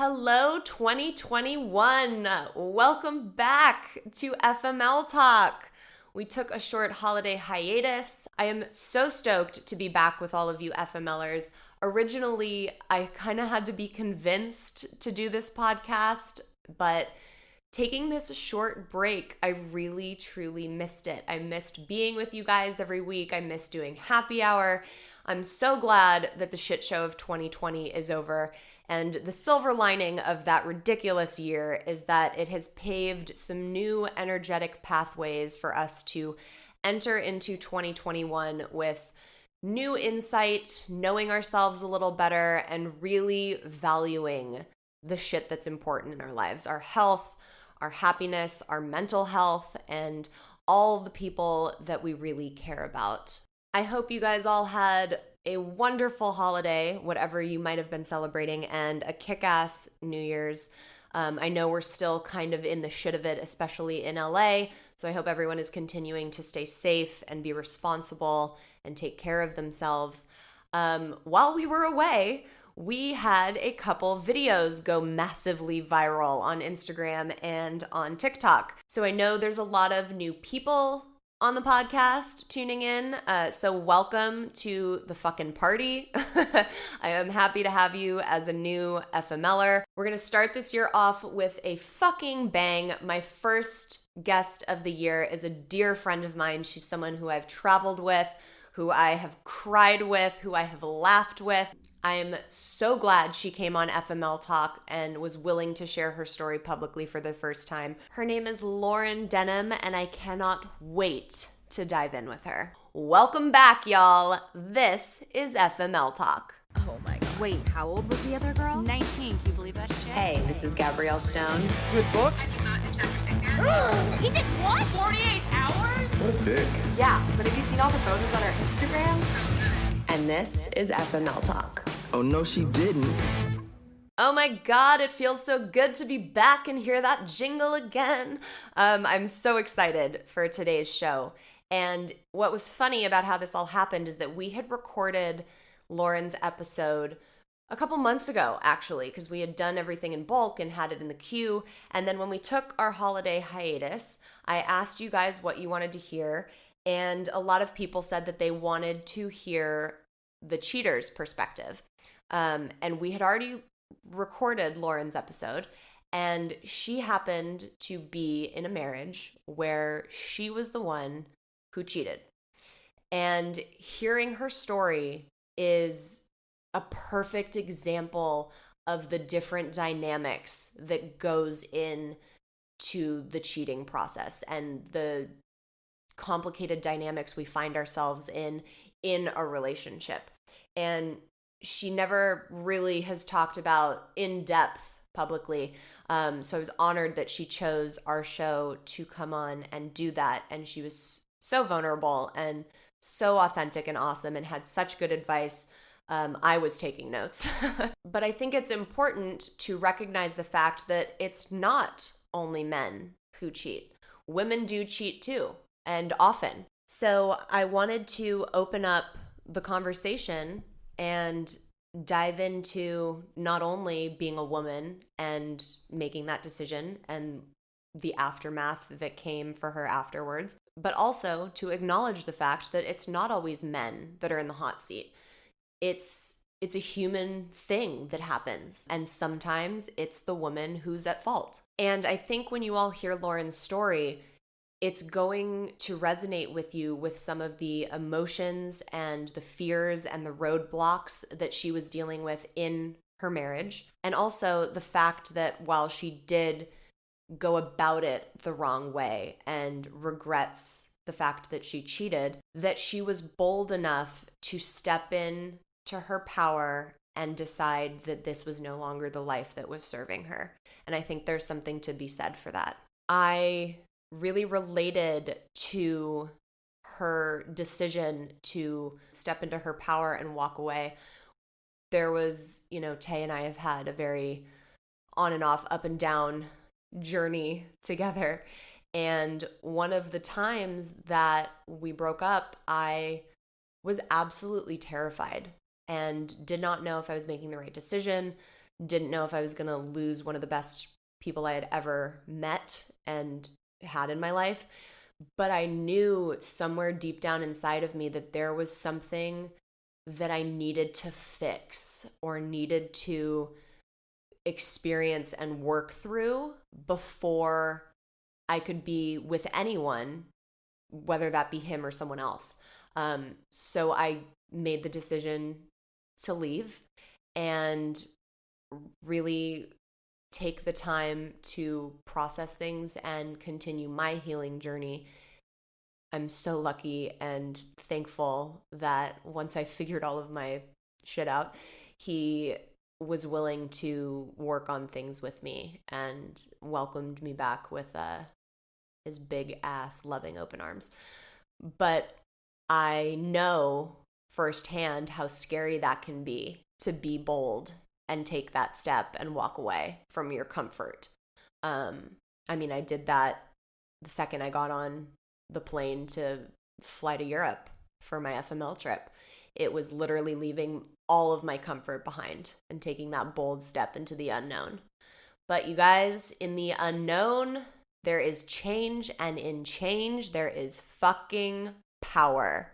Hello, 2021. Welcome back to FML Talk. We took a short holiday hiatus. I am so stoked to be back with all of you FMLers. Originally, I kind of had to be convinced to do this podcast, but taking this short break, I really, truly missed it. I missed being with you guys every week. I missed doing happy hour. I'm so glad that the shit show of 2020 is over. And the silver lining of that ridiculous year is that it has paved some new energetic pathways for us to enter into 2021 with new insight, knowing ourselves a little better, and really valuing the shit that's important in our lives, our health, our happiness, our mental health, and all the people that we really care about. I hope you guys all had a wonderful holiday, whatever you might have been celebrating, and a kick-ass New Year's. I know we're still kind of in the shit of it, especially in LA, so I hope everyone is continuing to stay safe and be responsible and take care of themselves. While we were away, we had a couple videos go massively viral on Instagram and on TikTok. So I know there's a lot of new people on the podcast tuning in. So welcome to the fucking party. I am happy to have you as a new FMLer. We're going to start this year off with a fucking bang. My first guest of the year is a dear friend of mine. She's someone who I've traveled with, who I have cried with, who I have laughed with. I'm so glad she came on FML Talk and was willing to share her story publicly for the first time. Her name is Lauren Denham, and I cannot wait to dive in with her. Welcome back, y'all. This is FML Talk. Oh my god. Wait, how old was the other girl? 19. Can you believe that shit? Hey, this is Gabrielle Stone. Good book? He did what? 48 hours? What a dick. Yeah, but have you seen all the photos on her Instagram? And this is FML Talk. Oh, no, she didn't. Oh my God, it feels so good to be back and hear that jingle again. I'm so excited for today's show. And what was funny about how this all happened is that we had recorded Lauren's episode a couple months ago, actually, because we had done everything in bulk and had it in the queue. And then when we took our holiday hiatus, I asked you guys what you wanted to hear. And a lot of people said that they wanted to hear the cheater's perspective. And we had already recorded Lauren's episode, and she happened to be in a marriage where she was the one who cheated. And hearing her story is a perfect example of the different dynamics that goes into the cheating process and the complicated dynamics we find ourselves in a relationship. And she never really has talked about in depth publicly. So I was honored that she chose our show to come on and do that. And she was so vulnerable and so authentic and awesome and had such good advice. I was taking notes. But I think it's important to recognize the fact that it's not only men who cheat. Women do cheat too, and often. So I wanted to open up the conversation and dive into not only being a woman and making that decision and the aftermath that came for her afterwards, but also to acknowledge the fact that it's not always men that are in the hot seat. It's a human thing that happens, and sometimes it's the woman who's at fault. And I think when you all hear Lauren's story, it's going to resonate with you with some of the emotions and the fears and the roadblocks that she was dealing with in her marriage. And also the fact that while she did go about it the wrong way and regrets the fact that she cheated, that she was bold enough to step in to her power and decide that this was no longer the life that was serving her. And I think there's something to be said for that. I really related to her decision to step into her power and walk away. There was, Tay and I have had a very on and off, up and down journey together. And one of the times that we broke up, I was absolutely terrified and did not know if I was making the right decision, didn't know if I was going to lose one of the best people I had ever met and had in my life. But I knew somewhere deep down inside of me that there was something that I needed to fix or needed to experience and work through before I could be with anyone, whether that be him or someone else. So I made the decision to leave and really take the time to process things and continue my healing journey. I'm so lucky and thankful that once I figured all of my shit out, he was willing to work on things with me and welcomed me back with his big ass loving open arms. But I know firsthand how scary that can be, to be bold and take that step and walk away from your comfort. I mean, I did that the second I got on the plane to fly to Europe for my FML trip. It was literally leaving all of my comfort behind and taking that bold step into the unknown. But you guys, in the unknown, there is change, and in change, there is fucking power.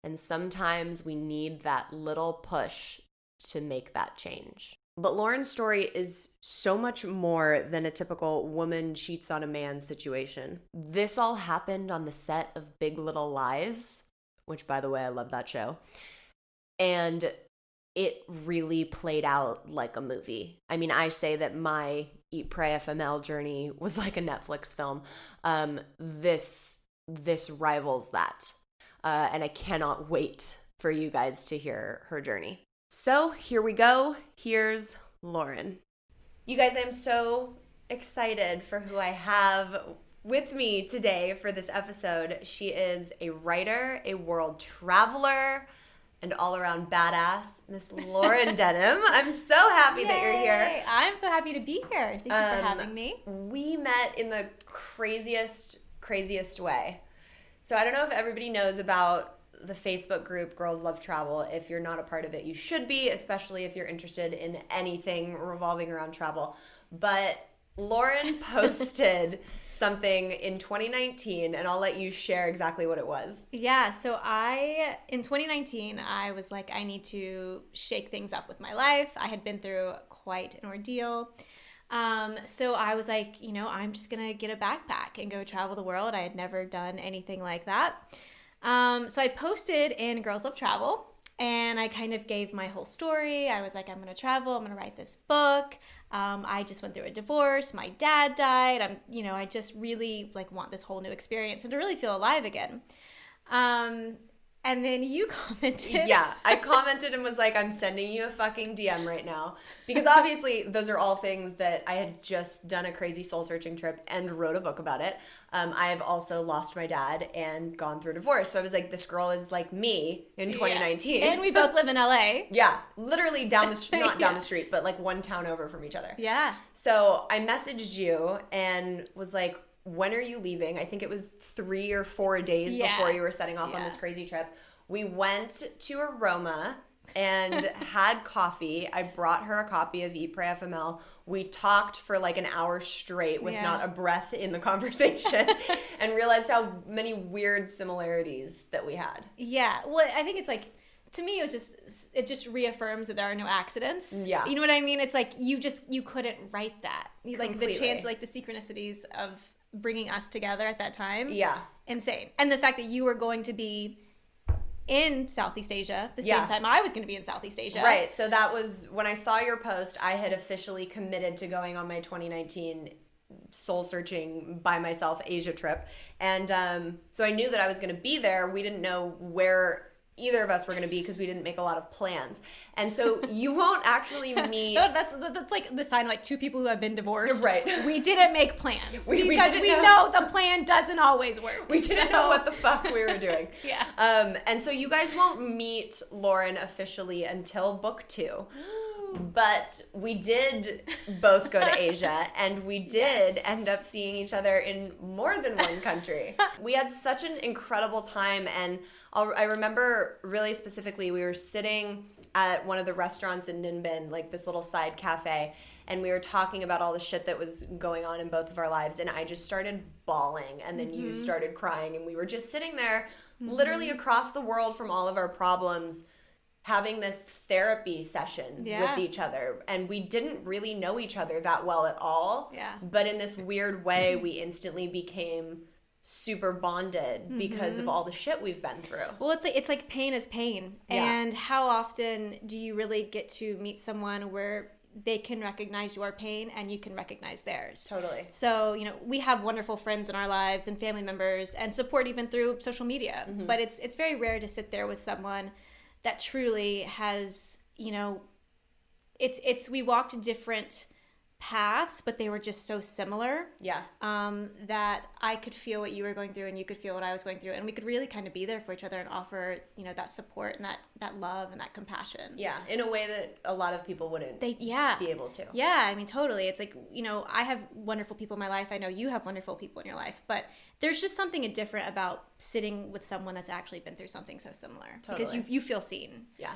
And sometimes we need that little push to make that change. But Lauren's story is so much more than a typical woman cheats on a man situation. This all happened on the set of Big Little Lies, which, by the way, I love that show. And it really played out like a movie. I mean, I say that my Eat, Pray, FML journey was like a Netflix film. This rivals that. And I cannot wait for you guys to hear her journey. So here we go. Here's Lauren. You guys, I'm so excited for who I have with me today for this episode. She is a writer, a world traveler, and all-around badass, Miss Lauren Denham. I'm so happy that you're here. I'm so happy to be here. Thank you for having me. We met in the craziest way. So I don't know if everybody knows about the Facebook group Girls Love Travel. If you're not a part of it, you should be, especially if you're interested in anything revolving around travel. But Lauren posted something in 2019, and I'll let you share exactly what it was. Yeah, so in 2019, I was like, I need to shake things up with my life. I had been through quite an ordeal. So I was like, I'm just going to get a backpack and go travel the world. I had never done anything like that. So I posted in Girls Love Travel, and I kind of gave my whole story. I was like, I'm going to travel. I'm going to write this book. I just went through a divorce. My dad died. I just really want this whole new experience and to really feel alive again. And then you commented. Yeah, I commented and was like, I'm sending you a fucking DM right now. Because obviously those are all things that I had just done a crazy soul-searching trip and wrote a book about it. I have also lost my dad and gone through a divorce. So I was like, this girl is like me in 2019. Yeah. And we both live in LA. Yeah, literally down the street, not down the street, but like one town over from each other. Yeah. So I messaged you and was like, when are you leaving? I think it was 3 or 4 days before you were setting off on this crazy trip. We went to Aroma and had coffee. I brought her a copy of Eat, Pray, FML. We talked for like an hour straight with not a breath in the conversation and realized how many weird similarities that we had. Yeah. Well, I think it's like, to me, it just reaffirms that there are no accidents. Yeah. You know what I mean? It's like you couldn't write that. Like the Completely. chance, like the synchronicities of bringing us together at that time. Yeah. Insane. And the fact that you were going to be in Southeast Asia the same time I was going to be in Southeast Asia. Right. So that was when I saw your post, I had officially committed to going on my 2019 soul searching by myself Asia trip. And so I knew that I was going to be there. We didn't know where either of us were going to be because we didn't make a lot of plans. And so you won't actually meet... That's like the sign of like two people who have been divorced. Right. We didn't make plans. Because we know. know the plan doesn't always work. We didn't know what the fuck we were doing. Yeah. And so you guys won't meet Lauren officially until book 2. But we did both go to Asia, and we did end up seeing each other in more than one country. We had such an incredible time, and I remember really specifically we were sitting at one of the restaurants in Ninbin, like this little side cafe, and we were talking about all the shit that was going on in both of our lives, and I just started bawling, and then you started crying, and we were just sitting there literally across the world from all of our problems, having this therapy session with each other. And we didn't really know each other that well at all. Yeah. But in this weird way, we instantly became super bonded because of all the shit we've been through. Well, it's like pain is pain. Yeah. And how often do you really get to meet someone where they can recognize your pain and you can recognize theirs? Totally. So, we have wonderful friends in our lives and family members and support even through social media. But it's very rare to sit there with someone that truly has, we walked different paths, but they were just so similar. Yeah. That I could feel what you were going through and you could feel what I was going through, and we could really kind of be there for each other and offer, that support and that love and that compassion. Yeah, in a way that a lot of people wouldn't be able to. Yeah, I mean, totally. It's like, I have wonderful people in my life. I know you have wonderful people in your life, but there's just something different about sitting with someone that's actually been through something so similar. Totally. Because you feel seen. Yeah.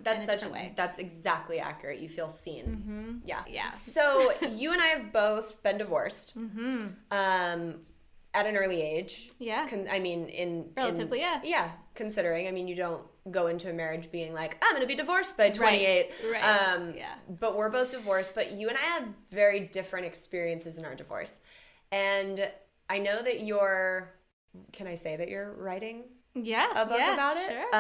That's exactly accurate. You feel seen. Yeah. Yeah. So you and I have both been divorced. At an early age. Yeah. Relatively, yeah. Yeah. Considering, you don't go into a marriage being like, I'm going to be divorced by 28. Right. But we're both divorced, but you and I had very different experiences in our divorce. And I know that can I say that you're writing a book about it? Sure.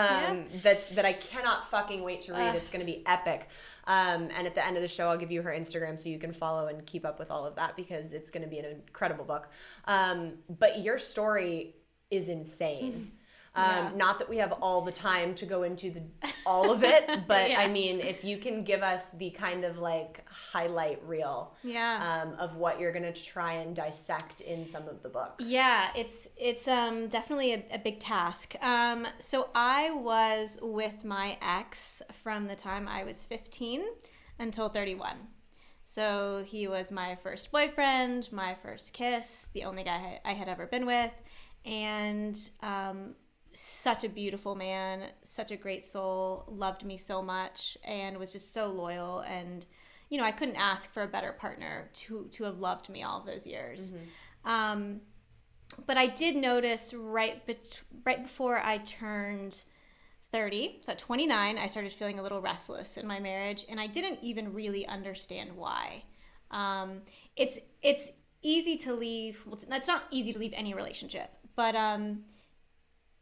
That I cannot fucking wait to read. It's going to be epic. And at the end of the show, I'll give you her Instagram so you can follow and keep up with all of that because it's going to be an incredible book. But your story is insane. Not that we have all the time to go into all of it, but if you can give us the kind of like highlight reel of what you're going to try and dissect in some of the book. Yeah, it's definitely a big task. So I was with my ex from the time I was 15 until 31. So he was my first boyfriend, my first kiss, the only guy I had ever been with, and such a beautiful man, such a great soul, loved me so much, and was just so loyal. And, I couldn't ask for a better partner to have loved me all of those years. But I did notice right before I turned 30, so at 29, I started feeling a little restless in my marriage, and I didn't even really understand why. It's easy to leave. Well, it's not easy to leave any relationship, but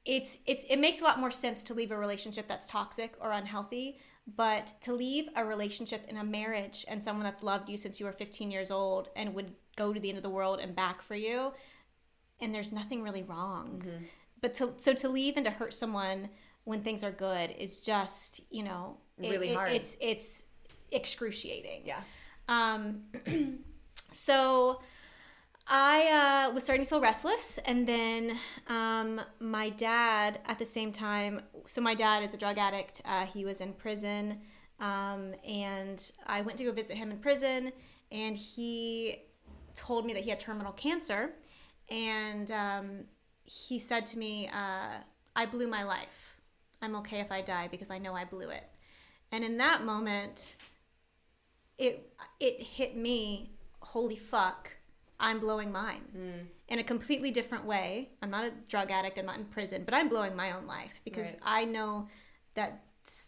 it makes a lot more sense to leave a relationship that's toxic or unhealthy, but to leave a relationship in a marriage and someone that's loved you since you were 15 years old and would go to the end of the world and back for you, and there's nothing really wrong. But to leave and to hurt someone when things are good is just, really hard. It's excruciating. Yeah. So I was starting to feel restless, and then my dad at the same time, so my dad is a drug addict. He was in prison, and I went to go visit him in prison, and he told me that he had terminal cancer, and he said to me, I blew my life. I'm okay if I die because I know I blew it. And in that moment, it hit me, holy fuck, I'm blowing mine in a completely different way. I'm not a drug addict. I'm not in prison, but I'm blowing my own life because I know that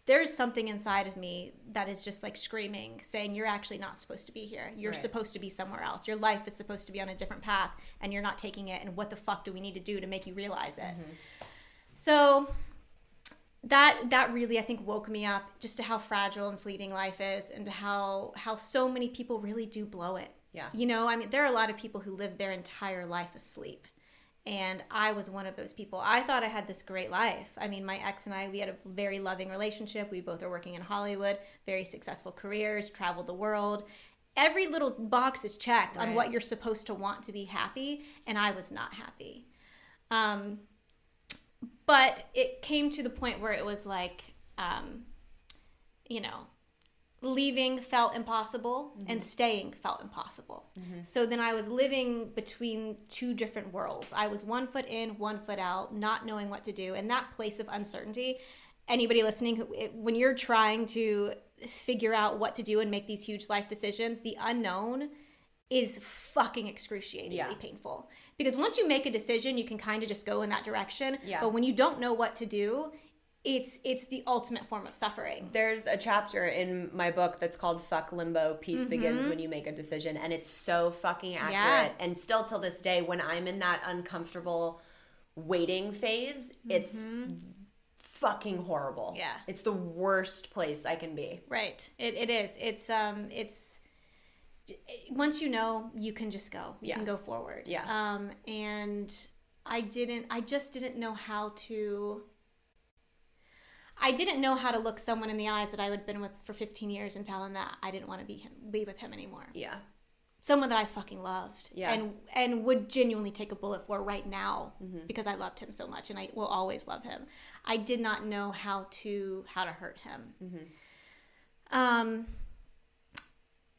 there's something inside of me that is just like screaming, saying you're actually not supposed to be here. You're supposed to be somewhere else. Your life is supposed to be on a different path, and you're not taking it. And what the fuck do we need to do to make you realize it? So that really, I think, woke me up just to how fragile and fleeting life is, and to how so many people really do blow it. Yeah. There are a lot of people who live their entire life asleep. And I was one of those people. I thought I had this great life. My ex and I, we had a very loving relationship. We both are working in Hollywood, very successful careers, traveled the world. Every little box is checked on what you're supposed to want to be happy, and I was not happy. But it came to the point where it was like, leaving felt impossible and staying felt impossible. So then I was living between two different worlds. I was 1 foot in, 1 foot out, not knowing what to do. And that place of uncertainty, anybody listening, when you're trying to figure out what to do and make these huge life decisions, the unknown is fucking excruciatingly painful. Because once you make a decision, you can kind of just go in that direction. Yeah. But when you don't know what to do, it's the ultimate form of suffering. There's a chapter in my book that's called Fuck Limbo, Peace Begins When You Make a Decision. And it's so fucking accurate. Yeah. And still till this day, when I'm in that uncomfortable waiting phase, it's fucking horrible. Yeah. It's the worst place I can be. Right. It is. It's once you know, you can just go. You can go forward. Yeah. And I just didn't know how to look someone in the eyes that I had been with for 15 years and tell him that I didn't want to be with him anymore. Yeah. Someone that I fucking loved. Yeah. And would genuinely take a bullet for right now because I loved him so much and I will always love him. I did not know how to hurt him.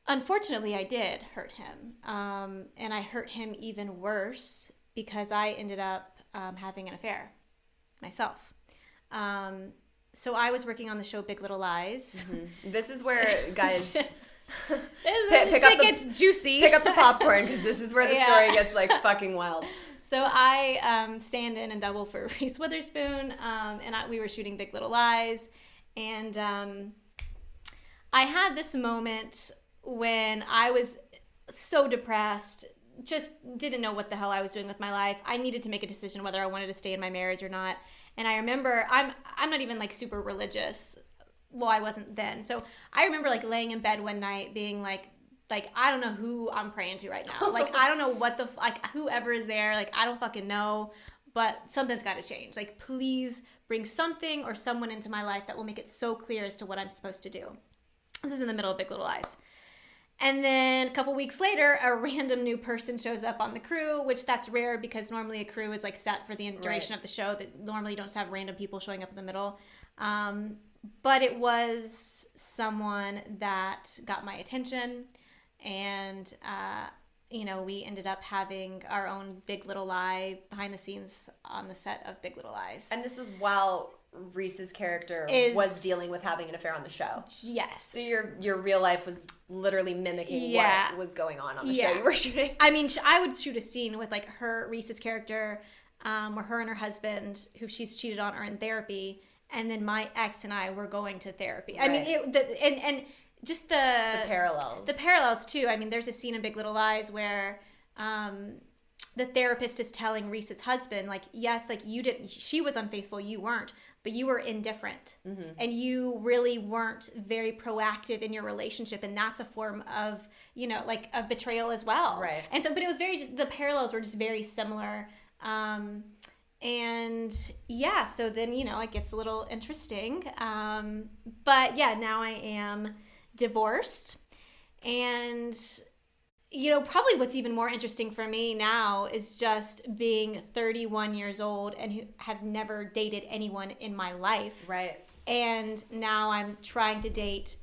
Unfortunately, I did hurt him. And I hurt him even worse because I ended up having an affair myself. So I was working on the show Big Little Lies. This is where, guys, gets juicy. Pick up the popcorn because this is where the story gets like fucking wild. So I stand in and double for Reese Witherspoon, and we were shooting Big Little Lies, and I had this moment when I was so depressed, just didn't know what the hell I was doing with my life. I needed to make a decision whether I wanted to stay in my marriage or not. And I remember, I'm not even like super religious. Well, I wasn't then. So I remember like laying in bed one night being like I don't know who I'm praying to right now. Like I don't know what whoever is there, like I don't fucking know, but something's got to change. Like please bring something or someone into my life that will make it so clear as to what I'm supposed to do. This is in the middle of Big Little Lies. And then a couple weeks later, a random new person shows up on the crew, which that's rare because normally a crew is like set for the duration of the show. That normally you don't just have random people showing up in the middle. But it was someone that got my attention, and we ended up having our own Big Little Lie behind the scenes on the set of Big Little Lies. And this was while Reese's character was dealing with having an affair on the show. Yes. So your real life was literally mimicking what was going on the show you were shooting. I mean, I would shoot a scene with like Reese's character, where her and her husband, who she's cheated on, are in therapy, and then my ex and I were going to therapy. Right. I mean, and just the parallels. The parallels too. I mean, there's a scene in Big Little Lies where the therapist is telling Reese's husband, like, yes, like she was unfaithful, you weren't. But you were indifferent and you really weren't very proactive in your relationship. And that's a form of, like a betrayal as well. Right. And so, but it was the parallels were just very similar. And yeah, so then, it gets a little interesting. But yeah, now I am divorced, and probably what's even more interesting for me now is just being 31 years old and who have never dated anyone in my life. Right. And now I'm trying to date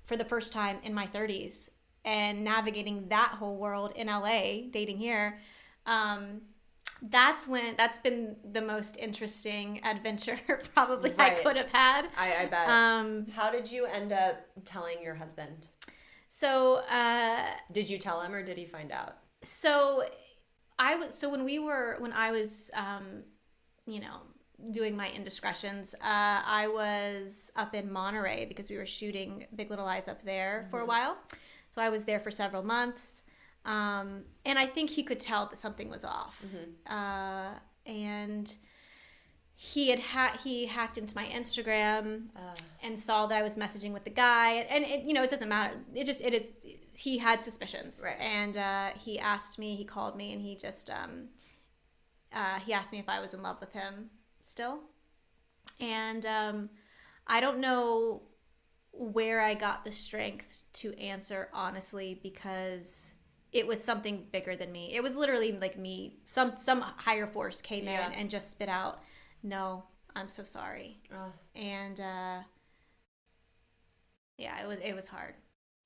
for the first time in my 30s and navigating that whole world in LA, dating here. That's been the most interesting adventure probably I could have had. I bet. How did you end up telling your husband? So, did you tell him or did he find out? So when I was, doing my indiscretions, I was up in Monterey because we were shooting Big Little Lies up there for a while. So I was there for several months. And I think he could tell that something was off. And he hacked into my Instagram and saw that I was messaging with the guy, and it doesn't matter. He had suspicions, right? And he called me, and he just he asked me if I was in love with him still, and I don't know where I got the strength to answer honestly, because it was something bigger than me. It was literally like me. Some higher force came in and just spit out, "No, I'm so sorry." And it was hard.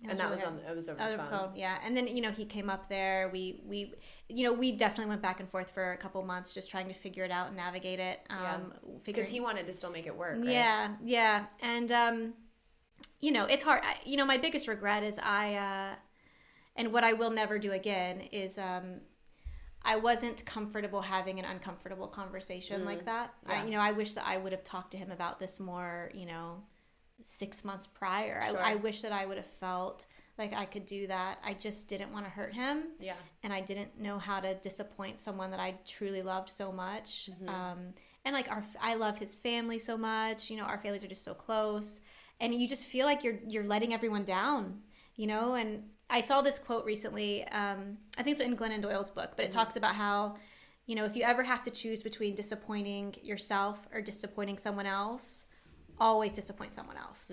And that was it was over the phone. Yeah. And then, he came up there. We definitely went back and forth for a couple months just trying to figure it out and navigate it. Because he wanted to still make it work, right? Yeah, yeah. And, it's hard. My biggest regret is and what I will never do again is I wasn't comfortable having an uncomfortable conversation like that. Yeah. I wish that I would have talked to him about this more, 6 months prior. Sure. I wish that I would have felt like I could do that. I just didn't want to hurt him. Yeah. And I didn't know how to disappoint someone that I truly loved so much. Mm-hmm. And I love his family so much. Our families are just so close. And you just feel like you're letting everyone down, and I saw this quote recently. I think it's in Glennon Doyle's book, but it talks about how, if you ever have to choose between disappointing yourself or disappointing someone else, always disappoint someone else.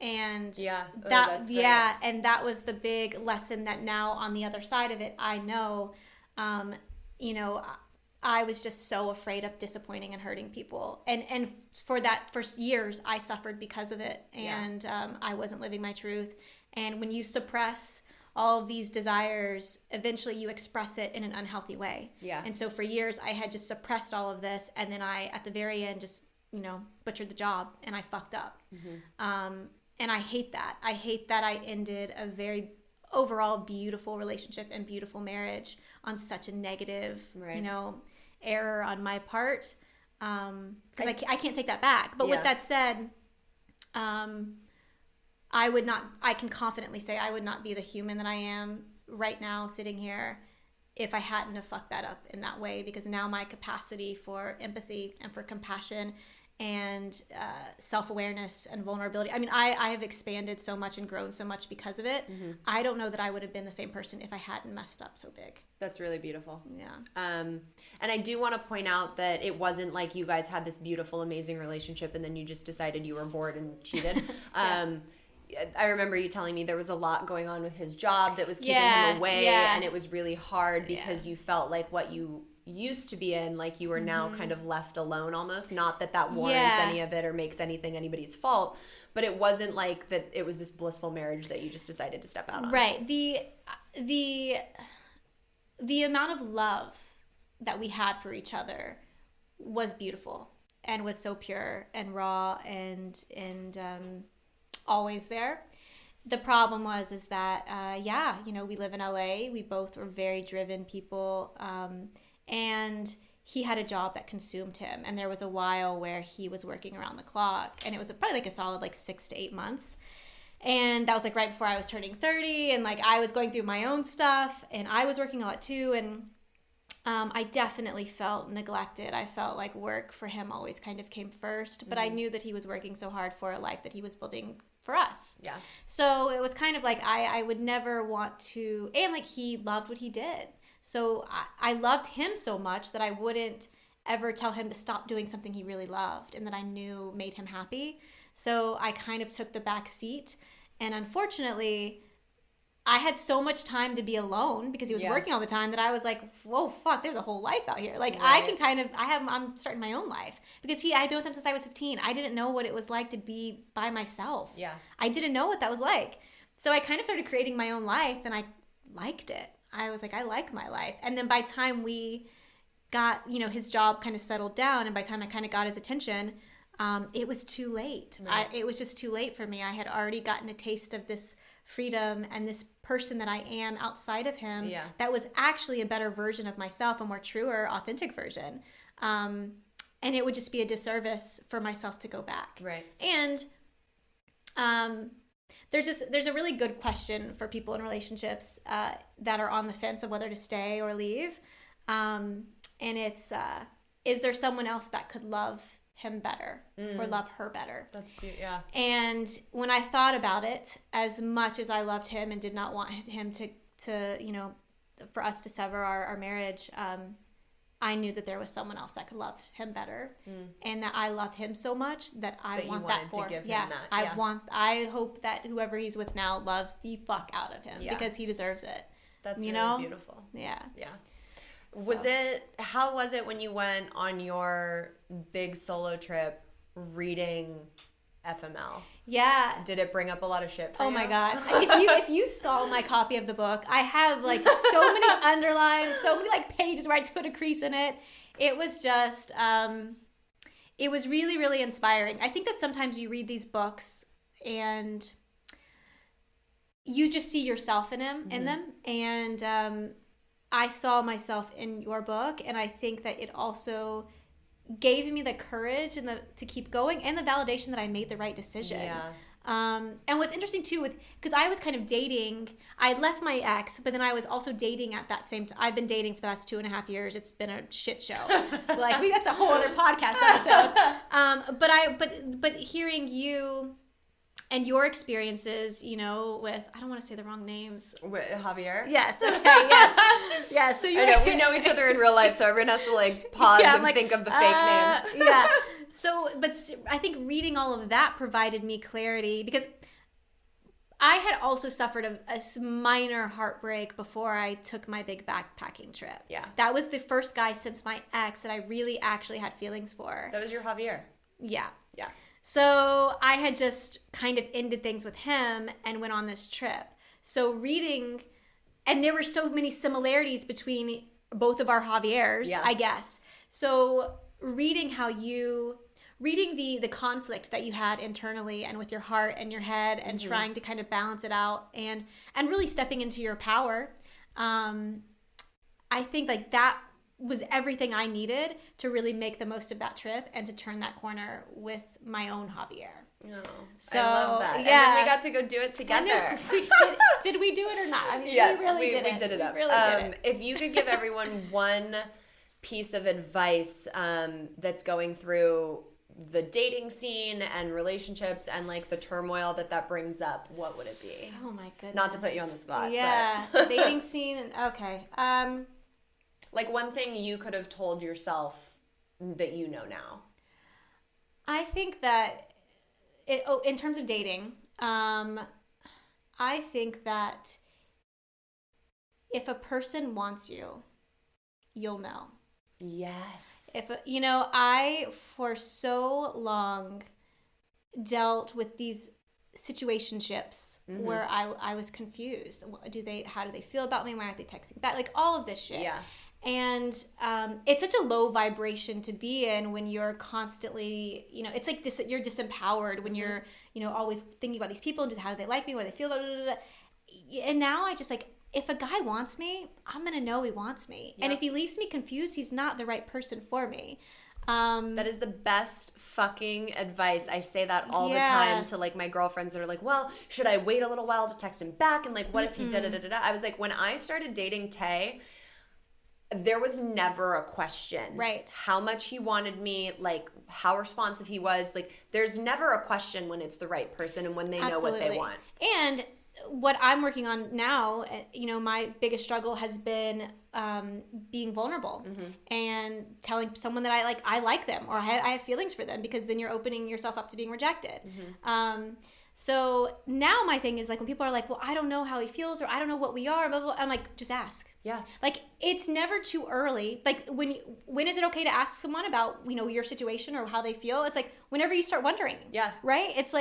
And and that was the big lesson that now on the other side of it, I know, I was just so afraid of disappointing and hurting people. And for years, I suffered because of it. And I wasn't living my truth. And when you suppress all of these desires, eventually you express it in an unhealthy way. Yeah. And so for years, I had just suppressed all of this. And then I, at the very end, just, butchered the job and I fucked up. Mm-hmm. And I hate that. I hate that I ended a very overall beautiful relationship and beautiful marriage on such a negative, error on my part. Because I can't take that back. But with that said, I can confidently say I would not be the human that I am right now sitting here if I hadn't have fucked that up in that way, because now my capacity for empathy and for compassion and self-awareness and vulnerability. I mean, I have expanded so much and grown so much because of it. Mm-hmm. I don't know that I would have been the same person if I hadn't messed up so big. That's really beautiful. Yeah. And I do want to point out that it wasn't like you guys had this beautiful, amazing relationship and then you just decided you were bored and cheated. I remember you telling me there was a lot going on with his job that was keeping him away, and it was really hard because you felt like what you used to be in, like you were now kind of left alone almost. Not that warrants any of it or makes anything anybody's fault, but it wasn't like that it was this blissful marriage that you just decided to step out on. Right. The amount of love that we had for each other was beautiful and was so pure and raw and always there. The problem is that we live in LA. We both were very driven people, and he had a job that consumed him. And there was a while where he was working around the clock, and it was probably like a solid 6 to 8 months. And that was right before I was turning 30, and I was going through my own stuff, and I was working a lot too. And I definitely felt neglected. I felt like work for him always kind of came first, but I knew that he was working so hard for a life that he was building for us. Yeah. So it was kind of I would never want to, and he loved what he did. So I loved him so much that I wouldn't ever tell him to stop doing something he really loved and that I knew made him happy. So I kind of took the back seat. And unfortunately, I had so much time to be alone because he was working all the time that I was like, whoa, fuck, there's a whole life out here. I'm starting my own life because I've known him since I was 15. I didn't know what it was like to be by myself. Yeah. I didn't know what that was like. So I kind of started creating my own life and I liked it. I was like, I like my life. And then by the time we got, his job kind of settled down and by the time I kind of got his attention, it was too late. Right. It was just too late for me. I had already gotten a taste of this freedom and this person that I am outside of him that was actually a better version of myself, a more truer, authentic version. And it would just be a disservice for myself to go back. Right. And there's a really good question for people in relationships that are on the fence of whether to stay or leave. And it's, is there someone else that could love him better or love her better? That's cute, yeah. And when I thought about it, as much as I loved him and did not want him to for us to sever our marriage, I knew that there was someone else that could love him better, and that I love him so much that I want that for him. I hope that whoever he's with now loves the fuck out of him because he deserves it. That's really beautiful. Yeah. Yeah. How was it when you went on your big solo trip reading FML. Yeah. Did it bring up a lot of shit for you? Oh my God. If you saw my copy of the book, I have like so many underlines, so many like pages where I put a crease in it. It was just, it was really, really inspiring. I think that sometimes you read these books and you just see yourself in them. And I saw myself in your book, and I think that it also gave me the courage and to keep going, and the validation that I made the right decision. Yeah. And what's interesting too, because I was kind of dating, I left my ex, but then I was also dating at that same time. I've been dating for the last 2.5 years. It's been a shit show. That's a whole other podcast episode. But hearing you and your experiences, with, I don't want to say the wrong names. With Javier? Yes. Okay. Yes. Yeah. So I know we know each other in real life, so everyone has to pause and think of the fake names. Yeah. So, but I think reading all of that provided me clarity, because I had also suffered a minor heartbreak before I took my big backpacking trip. Yeah. That was the first guy since my ex that I really actually had feelings for. That was your Javier. Yeah. Yeah. So I had just kind of ended things with him and went on this trip. So reading, and there were so many similarities between both of our Javiers, I guess. So reading the conflict that you had internally and with your heart and your head, and trying to kind of balance it out and really stepping into your power. I think that was everything I needed to really make the most of that trip and to turn that corner with my own Javier. Oh, so, I love that. Yeah. And then we got to go do it together. Did we do it or not? I mean, yes, we really did it. We did it. Really did it. If you could give everyone one piece of advice that's going through the dating scene and relationships and the turmoil that brings up, what would it be? Oh my goodness. Not to put you on the spot. Yeah. But. Dating scene. Okay. One thing you could have told yourself that you know now. I think that in terms of dating, I think that if a person wants you, you'll know. Yes. I for so long dealt with these situationships where I was confused. How do they feel about me? Why aren't they texting back? All of this shit. Yeah. And it's such a low vibration to be in when you're constantly, it's like you're disempowered when you're, always thinking about these people and how do they like me, what do they feel about, blah, blah, blah. And now I just if a guy wants me, I'm going to know he wants me. Yep. And if he leaves me confused, he's not the right person for me. That is the best fucking advice. I say that all the time to my girlfriends that are well, should I wait a little while to text him back? And what if he da-da-da-da-da? I was when I started dating Tay, there was never a question. Right. How much he wanted me, how responsive he was. There's never a question when it's the right person and when they Absolutely. know what they want. And what I'm working on now, my biggest struggle has been being vulnerable and telling someone that I like them, or I have feelings for them, because then you're opening yourself up to being rejected. So now my thing is when people are well, I don't know how he feels, or I don't know what we are, blah, blah, blah. I'm just ask. Yeah. It's never too early. When is it okay to ask someone about, your situation or how they feel? It's whenever you start wondering. Yeah. Right? It's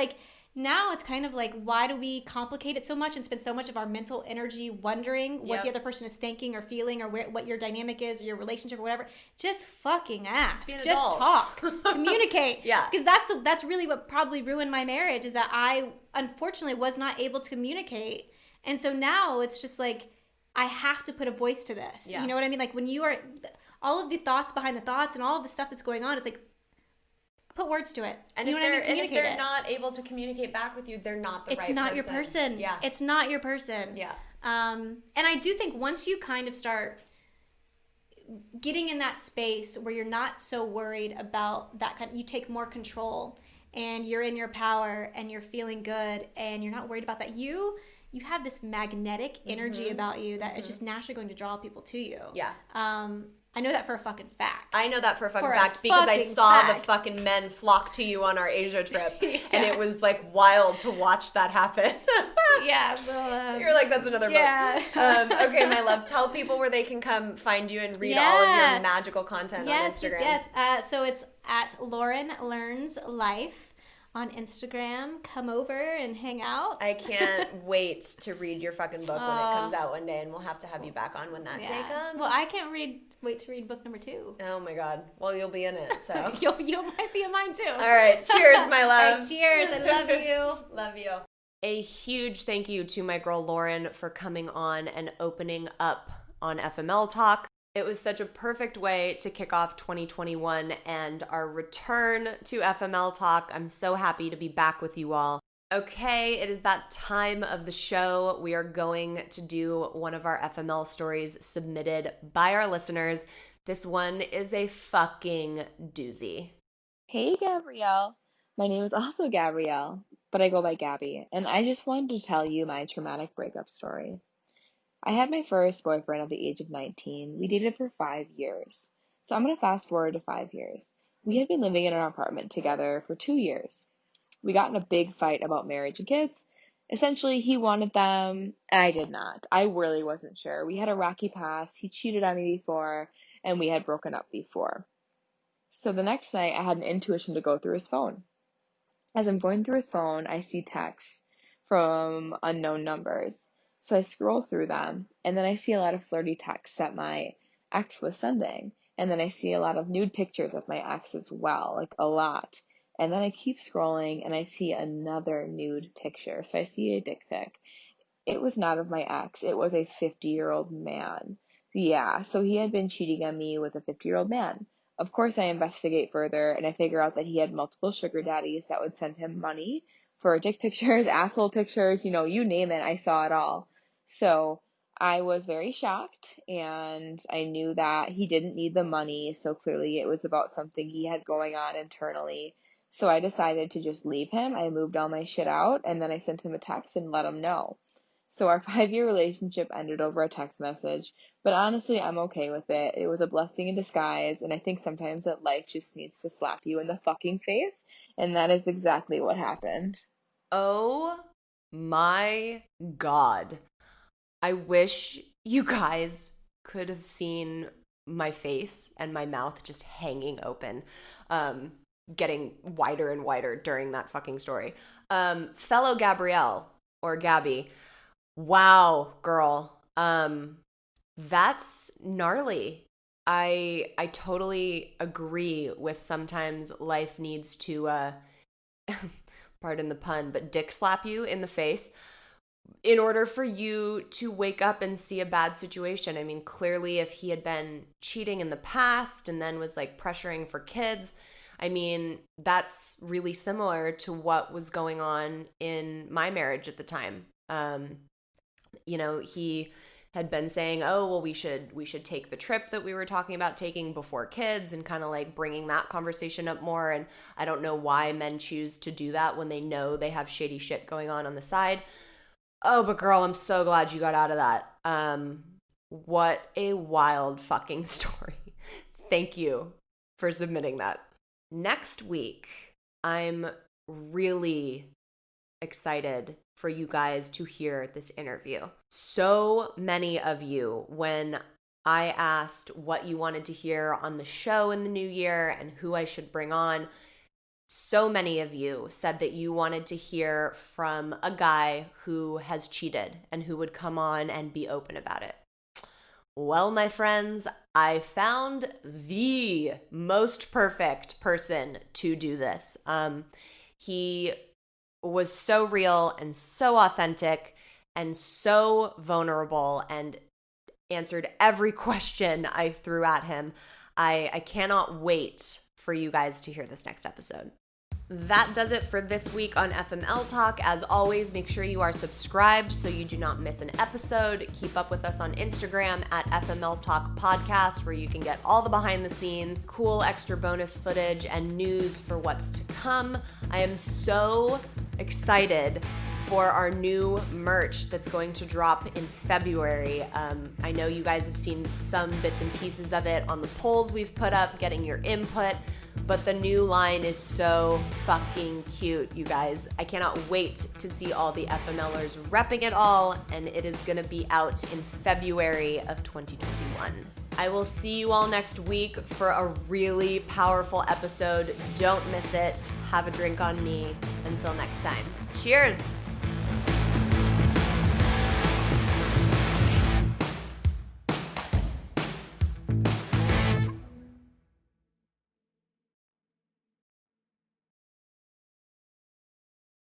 now it's kind of why do we complicate it so much and spend so much of our mental energy wondering what the other person is thinking or feeling, or what your dynamic is, or your relationship or whatever? Just fucking ask. Just talk. Communicate. Yeah. Because that's really what probably ruined my marriage, is that I unfortunately was not able to communicate. And so now it's just I have to put a voice to this. Yeah. You know what I mean? When you are, all of the thoughts behind the thoughts and all of the stuff that's going on, it's put words to it. And if they're not able to communicate back with you, they're not the right person. It's not your person. Yeah. It's not your person. Yeah. And I do think once you kind of start getting in that space where you're not so worried about that you take more control and you're in your power and you're feeling good and you're not worried about that. You have this magnetic energy about you that it's just naturally going to draw people to you. Yeah. I know that for a fucking fact. I know that for a fucking fact because I saw the fucking men flock to you on our Asia trip. And it was wild to watch that happen. Yeah. Well, you're that's another book. Okay, my love. Tell people where they can come find you and read all of your magical content on Instagram. Yes. So it's at Lauren Learns Life on Instagram. Come over and hang out. I can't wait to read your fucking book when it comes out one day, and we'll have to have you back on when that day comes. Well, I can't wait to read book number 2. Oh my God. Well, you'll be in it, so. You might be in mine too. All right. Cheers, my love. All right, cheers. I love you. Love you. A huge thank you to my girl Lauren for coming on and opening up on FML Talk. It was such a perfect way to kick off 2021 and our return to FML Talk. I'm so happy to be back with you all. Okay, it is that time of the show. We are going to do one of our FML stories submitted by our listeners. This one is a fucking doozy. Hey, Gabrielle. My name is also Gabrielle, but I go by Gabby, and I just wanted to tell you my traumatic breakup story. I had my first boyfriend at the age of 19. We dated for 5 years. So I'm going to fast forward to 5 years. We had been living in an apartment together for 2 years. We got in a big fight about marriage and kids. Essentially, he wanted them, and I did not. I really wasn't sure. We had a rocky past. He cheated on me before, and we had broken up before. So the next night, I had an intuition to go through his phone. As I'm going through his phone, I see texts from unknown numbers. So I scroll through them, and then I see a lot of flirty texts that my ex was sending. And then I see a lot of nude pictures of my ex as well, like a lot. And then I keep scrolling, and I see another nude picture. So I see a dick pic. It was not of my ex. It was a 50-year-old man. Yeah, so he had been cheating on me with a 50-year-old man. Of course, I investigate further, and I figure out that he had multiple sugar daddies that would send him money for dick pictures, asshole pictures, you name it, I saw it all. So I was very shocked, and I knew that he didn't need the money, so clearly it was about something he had going on internally. So I decided to just leave him. I moved all my shit out, and then I sent him a text and let him know. So our 5-year relationship ended over a text message, but honestly, I'm okay with it. It was a blessing in disguise, and I think sometimes that life just needs to slap you in the fucking face, and that is exactly what happened. Oh my God. I wish you guys could have seen my face and my mouth just hanging open, getting wider and wider during that fucking story. Fellow Gabrielle, or Gabby, wow, girl, that's gnarly. I totally agree with sometimes life needs to, pardon the pun, but dick slap you in the face in order for you to wake up and see a bad situation. I mean, clearly if he had been cheating in the past and then was like pressuring for kids, I mean, that's really similar to what was going on in my marriage at the time. He had been saying, oh, well, we should take the trip that we were talking about taking before kids, and kind of like bringing that conversation up more. And I don't know why men choose to do that when they know they have shady shit going on the side. Oh, but girl, I'm so glad you got out of that. What a wild fucking story. Thank you for submitting that. Next week, I'm really excited for you guys to hear this interview. So many of you, when I asked what you wanted to hear on the show in the new year and who I should bring on, so many of you said that you wanted to hear from a guy who has cheated and who would come on and be open about it. Well, my friends, I found the most perfect person to do this. He was so real and so authentic and so vulnerable and answered every question I threw at him. I cannot wait for you guys to hear this next episode. That does it for this week on FML Talk. As always, make sure you are subscribed so you do not miss an episode. Keep up with us on Instagram at FML Talk Podcast, where you can get all the behind the scenes, cool extra bonus footage, and news for what's to come. I am so excited for our new merch that's going to drop in February. I know you guys have seen some bits and pieces of it on the polls we've put up, getting your input. But the new line is so fucking cute, you guys. I cannot wait to see all the FMLers repping it all, and it is gonna be out in February of 2021. I will see you all next week for a really powerful episode. Don't miss it. Have a drink on me. Until next time. Cheers.